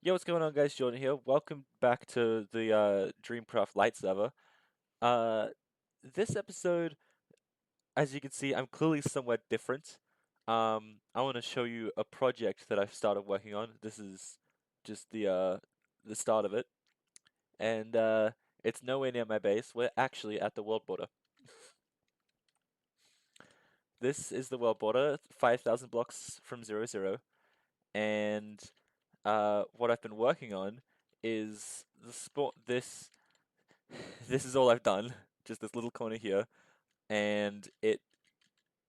Yo, what's going on, guys? Jordan here. Welcome back to the Dreamcraft Light server. Uh, this episode, as you can see, I'm clearly somewhat different. I want to show you a project that I've started working on. This is just the start of it, and it's nowhere near my base. We're actually at the world border. This is the world border, 5,000 blocks from 00, and what I've been working on is the sport. This is all I've done, just this little corner here, and it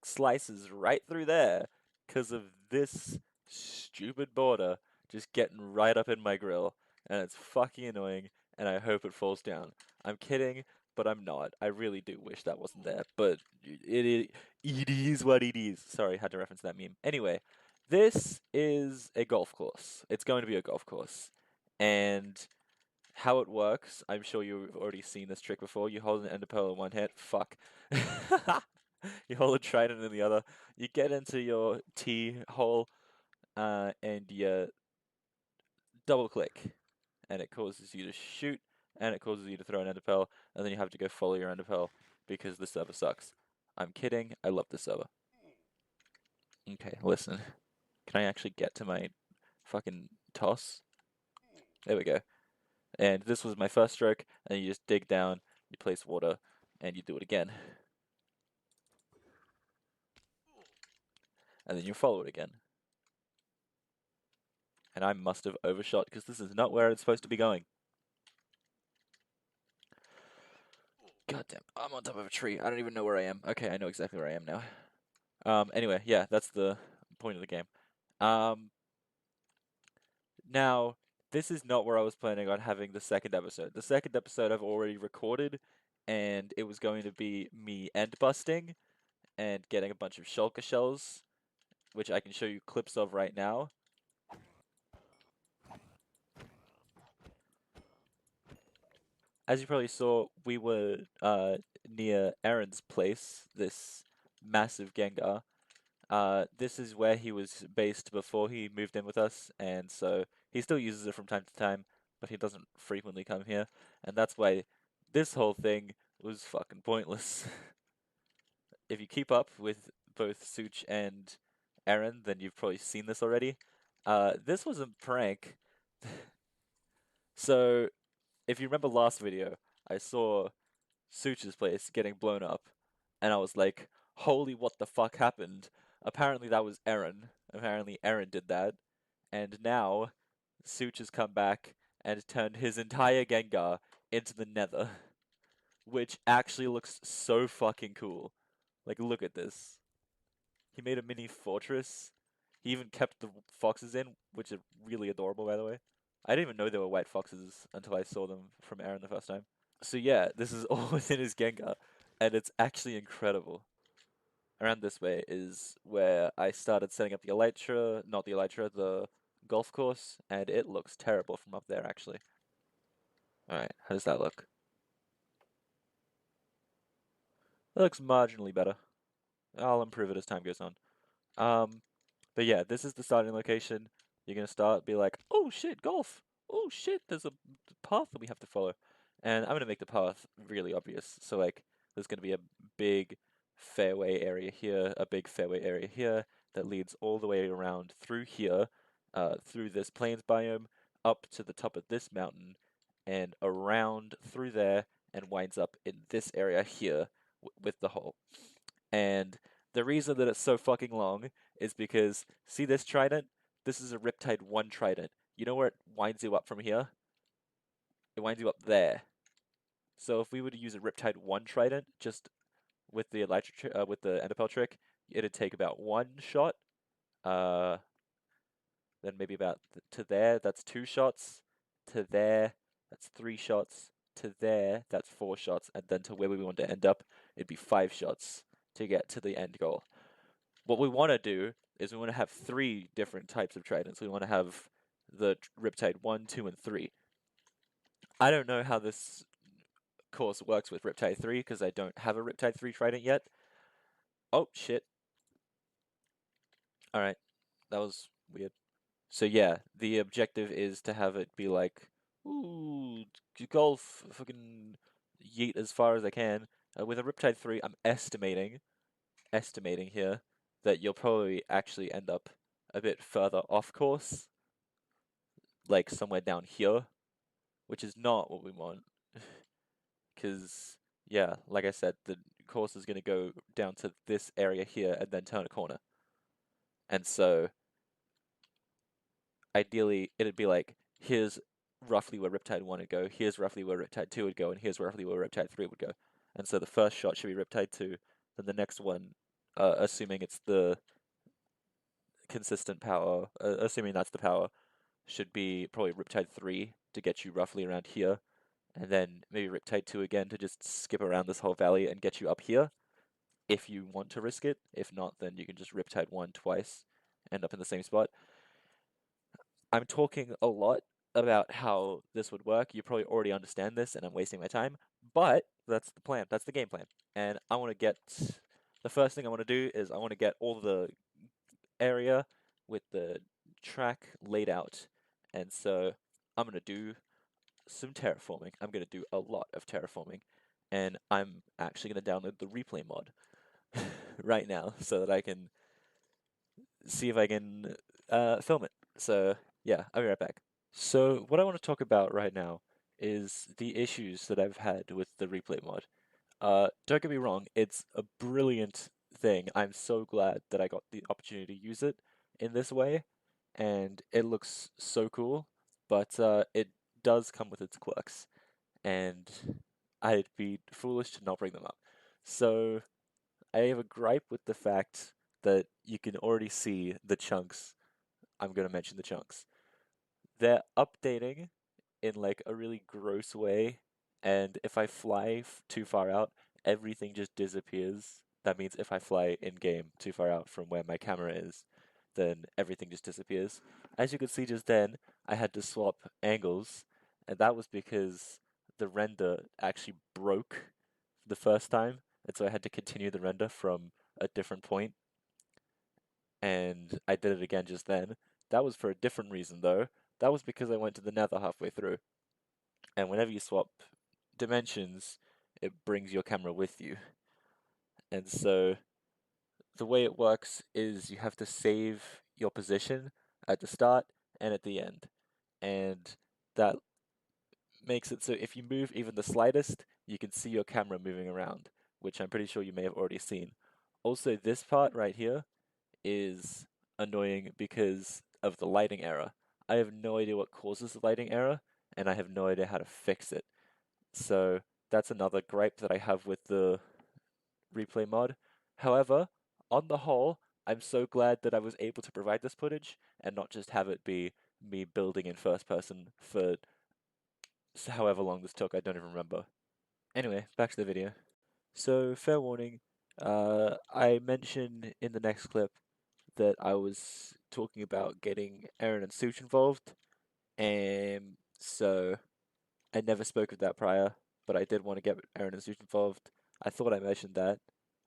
slices right through there because of this stupid border just getting right up in my grill, and it's fucking annoying, and I hope it falls down. I'm kidding, but I'm not. I really do wish that wasn't there, but it is what it is. Sorry, had to reference that meme. Anyway, this is a golf course. It's going to be a golf course, and how it works, I'm sure you've already seen this trick before. You hold an ender pearl in one hand. Fuck. You hold a trident in the other. You get into your T hole, and you double click, and it causes you to shoot, and it causes you to throw an ender pearl, and then you have to go follow your ender pearl because the server sucks. I'm kidding. I love the server. Okay, listen. Can I actually get to my fucking toss? There we go. And this was my first stroke, and you just dig down, you place water, and you do it again. And then you follow it again. And I must have overshot, because this is not where it's supposed to be going. God damn, I'm on top of a tree. I don't even know where I am. Okay, I know exactly where I am now. Anyway, yeah, that's the point of the game. Um, Now, this is not where I was planning on having the second episode. The second episode I've already recorded, and it was going to be me end busting and getting a bunch of shulker shells, which I can show you clips of right now. As you probably saw, we were near Aaron's place, this massive Gengar. This is where he was based before he moved in with us, and so he still uses it from time to time, but he doesn't frequently come here, and that's why this whole thing was fucking pointless. If you keep up with both Such and Aaron, then you've probably seen this already. This was a prank. So, if you remember last video, I saw Such's place getting blown up, and I was like, holy what the fuck happened? Apparently that was Aaron. Apparently Aaron did that. And now Such has come back and turned his entire Gengar into the Nether, which actually looks so fucking cool. Like, look at this. He made a mini fortress. He even kept the foxes in, which are really adorable, by the way. I didn't even know there were white foxes until I saw them from Aaron the first time. So yeah, this is all within his Gengar, and it's actually incredible. Around this way is where I started setting up the Elytra, not the Elytra, the golf course, and it looks terrible from up there, actually. Alright, how does that look? That looks marginally better. I'll improve it as time goes on. Um, but yeah, this is the starting location. You're gonna start, be like, oh shit, golf! Oh shit, there's a path that we have to follow. And I'm gonna make the path really obvious. So like, there's gonna be a big fairway area here, a big fairway area here that leads all the way around through here, through this plains biome, up to the top of this mountain, and around through there, and winds up in this area here with the hole. And the reason that it's so fucking long is because, see this trident? This is a Riptide 1 trident. You know where it winds you up from here? It winds you up there. So if we were to use a Riptide 1 trident, just with the with the Enderpearl trick, it'd take about one shot. Uh, then maybe about to there, that's 2 shots. To there, that's 3 shots. To there, that's 4 shots. And then to where we want to end up, it'd be 5 shots to get to the end goal. What we want to do is we want to have 3 different types of tridents. We want to have the Riptide 1, 2, and 3. I don't know how this course works with Riptide 3 because I don't have a Riptide 3 trident yet. Oh, shit. Alright, that was weird. So yeah, the objective is to have it be like, ooh, golf, fucking yeet as far as I can. With a Riptide 3, I'm estimating here that you'll probably actually end up a bit further off course, like somewhere down here, which is not what we want. Because, yeah, like I said, the course is going to go down to this area here and then turn a corner. And so, ideally, it'd be like, here's roughly where Riptide 1 would go, here's roughly where Riptide 2 would go, and here's roughly where Riptide 3 would go. And so the first shot should be Riptide 2, then the next one, assuming it's the consistent power, assuming that's the power, should be probably Riptide 3 to get you roughly around here, and then maybe Riptide 2 again to just skip around this whole valley and get you up here, if you want to risk it. If not, then you can just Riptide 1 twice, end up in the same spot. I'm talking a lot about how this would work. You probably already understand this, and I'm wasting my time, but that's the plan. That's the game plan. And I want to get the first thing I want to do is I want to get all the area with the track laid out. And so I'm going to do some terraforming. I'm going to do a lot of terraforming. And I'm actually going to download the replay mod right now so that I can see if I can film it. So, yeah, I'll be right back. So, what I want to talk about right now is the issues that I've had with the replay mod. Don't get me wrong, it's a brilliant thing. I'm so glad that I got the opportunity to use it in this way, and it looks so cool, but it does come with its quirks, and I'd be foolish to not bring them up. So, I have a gripe with the fact that you can already see the chunks. I'm going to mention the chunks. They're updating in like a really gross way, and if I fly too far out, everything just disappears. That means if I fly in game too far out from where my camera is, then everything just disappears. As you could see just then, I had to swap angles, and that was because the render actually broke the first time, and so I had to continue the render from a different point, and I did it again just then. That was for a different reason though. That was because I went to the nether halfway through. And whenever you swap dimensions, it brings your camera with you. And so the way it works is you have to save your position at the start and at the end. And that makes it so if you move even the slightest, you can see your camera moving around, which I'm pretty sure you may have already seen. Also, this part right here is annoying because of the lighting error. I have no idea what causes the lighting error, and I have no idea how to fix it. So that's another gripe that I have with the replay mod. However, on the whole, I'm so glad that I was able to provide this footage and not just have it be me building in first person for however long this took. I don't even remember. Anyway, back to the video. So, fair warning, I mentioned in the next clip that I was talking about getting Aaron and Such involved, and so I never spoke of that prior, but I did want to get Aaron and Such involved. I thought I mentioned that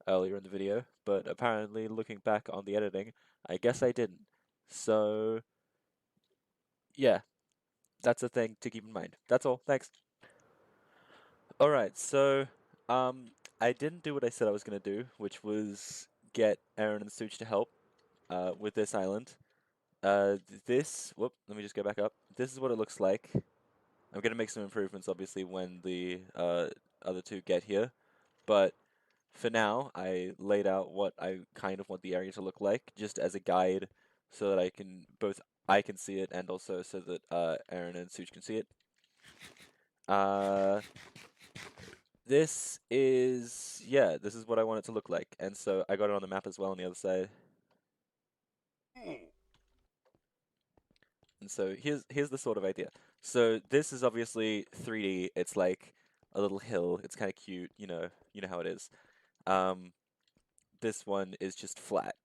earlier in the video, but apparently looking back on the editing, I guess I didn't. So, yeah, that's a thing to keep in mind. That's all. Thanks. Alright, so, um, I didn't do what I said I was gonna do, which was get Aaron and Such to help, with this island. Let me just go back up. This is what it looks like. I'm gonna make some improvements, obviously, when the other two get here. But for now, I laid out what I kind of want the area to look like, just as a guide, so that I can see it, and also so that Aaron and Such can see it. Uh, this is what I want it to look like, and so I got it on the map as well on the other side. And so here's the sort of idea. So this is obviously 3D. It's like a little hill. It's kind of cute, you know how it is. Um, this one is just flat.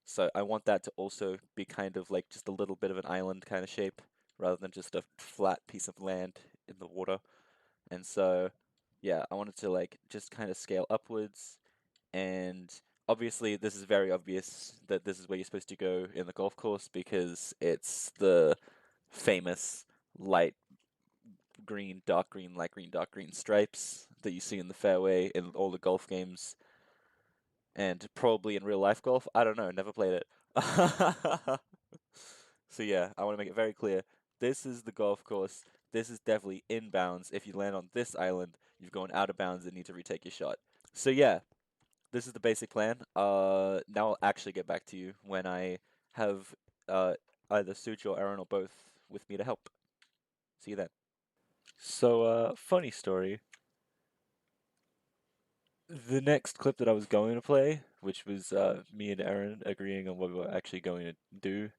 So I want that to also be kind of like just a little bit of an island kind of shape, rather than just a flat piece of land in the water. And so, yeah, I wanted to like just kind of scale upwards, and Obviously, this is very obvious that this is where you're supposed to go in the golf course because it's the famous light green, dark green, light green, dark green stripes that you see in the fairway in all the golf games and probably in real life golf. I don't know, never played it. So yeah, I want to make it very clear. This is the golf course. This is definitely inbounds. If you land on this island, you've gone out of bounds and need to retake your shot. So yeah, this is the basic plan. Now I'll actually get back to you when I have uh either Suji or Aaron or both with me to help. See you then. So, funny story. The next clip that I was going to play, which was me and Aaron agreeing on what we were actually going to do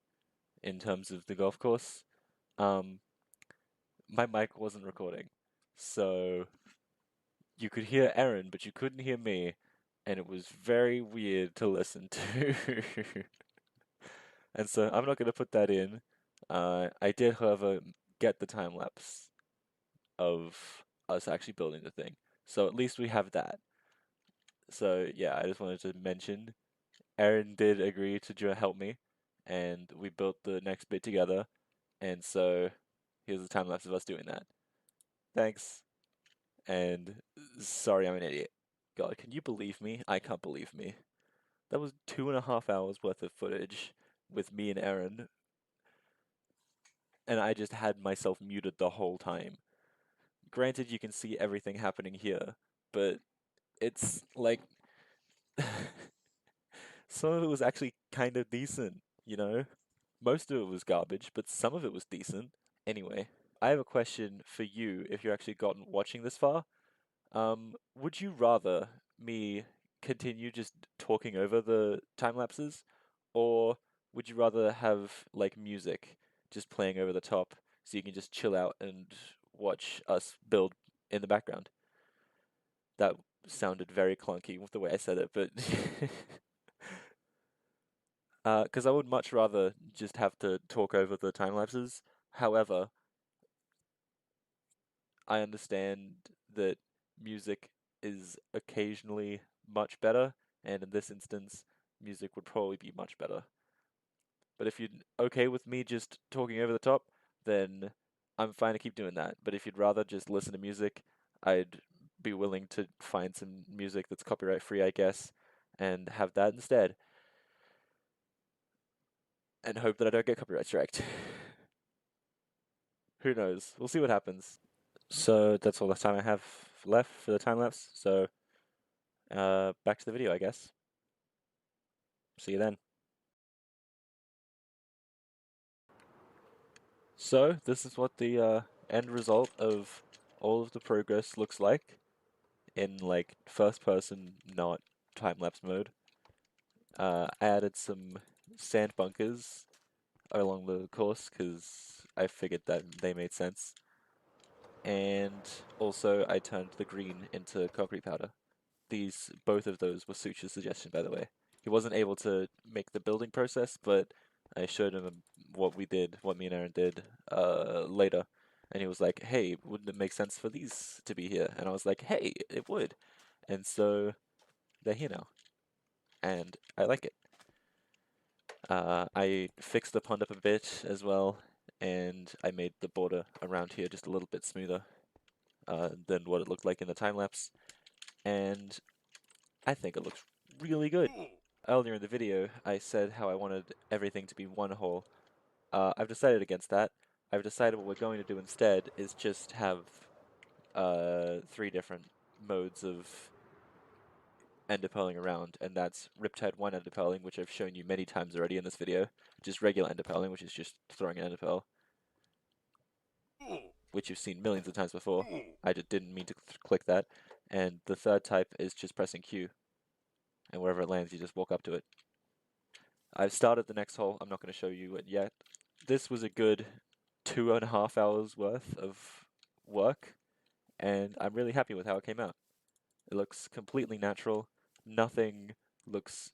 in terms of the golf course, um, my mic wasn't recording. So you could hear Aaron, but you couldn't hear me, and it was very weird to listen to. And so I'm not going to put that in. I did, however, get the time lapse of us actually building the thing. So at least we have that. So yeah, I just wanted to mention Aaron did agree to help me, and we built the next bit together. And so here's the time lapse of us doing that. Thanks, and sorry I'm an idiot. God, can you believe me? I can't believe me. That was 2.5 hours worth of footage with me and Aaron, and I just had myself muted the whole time. Granted, you can see everything happening here, but it's like some of it was actually kind of decent, you know? Most of it was garbage, but some of it was decent. Anyway, I have a question for you if you're actually gotten watching this far. Would you rather me continue just talking over the time lapses, or would you rather have like music just playing over the top so you can just chill out and watch us build in the background? That sounded very clunky with the way I said it, but because I would much rather just have to talk over the time lapses. However, I understand that music is occasionally much better, and in this instance, music would probably be much better. But if you're okay with me just talking over the top, then I'm fine to keep doing that. But if you'd rather just listen to music, I'd be willing to find some music that's copyright free, I guess, and have that instead, and hope that I don't get copyright striked. Who knows? We'll see what happens. So that's all the time I have left for the time lapse. So back to the video, I guess. See you then. So this is what the end result of all of the progress looks like in like first person, not time lapse mode. I added some sand bunkers along the course because I figured that they made sense. And also I turned the green into concrete powder. Both of those were Sucha's suggestion, by the way. He wasn't able to make the building process, but I showed him what we did, what me and Aaron did later, and he was like, "Hey, wouldn't it make sense for these to be here?" And I was like, "Hey, it would," and so they're here now, and I like it. I fixed the pond up a bit as well, and I made the border around here just a little bit smoother than what it looked like in the time lapse, and I think it looks really good. Earlier in the video, I said how I wanted everything to be one hole. I've decided against that. I've decided what we're going to do instead is just have three different modes of enderpearling around, and that's Riptide 1 enderpearling, which I've shown you many times already in this video, just regular enderpearling, which is just throwing an enderpearl, which you've seen millions of times before. I just didn't mean to click that. And the third type is just pressing Q, and wherever it lands, you just walk up to it. I've started the next hole. I'm not going to show you it yet. This was a good 2.5 hours worth of work, and I'm really happy with how it came out. It looks completely natural. Nothing looks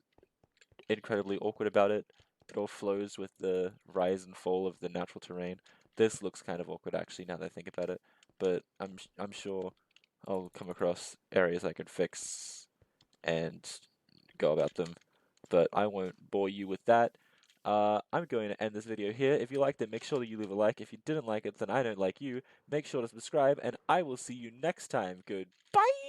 incredibly awkward about it. It all flows with the rise and fall of the natural terrain. This looks kind of awkward actually now that I think about it, but I'm sure I'll come across areas I could fix and go about them, but I won't bore you with that. I'm going to end this video here. If you liked it, make sure that you leave a like. If you didn't like it, then I don't like you. Make sure to subscribe, and I will see you next time. Goodbye!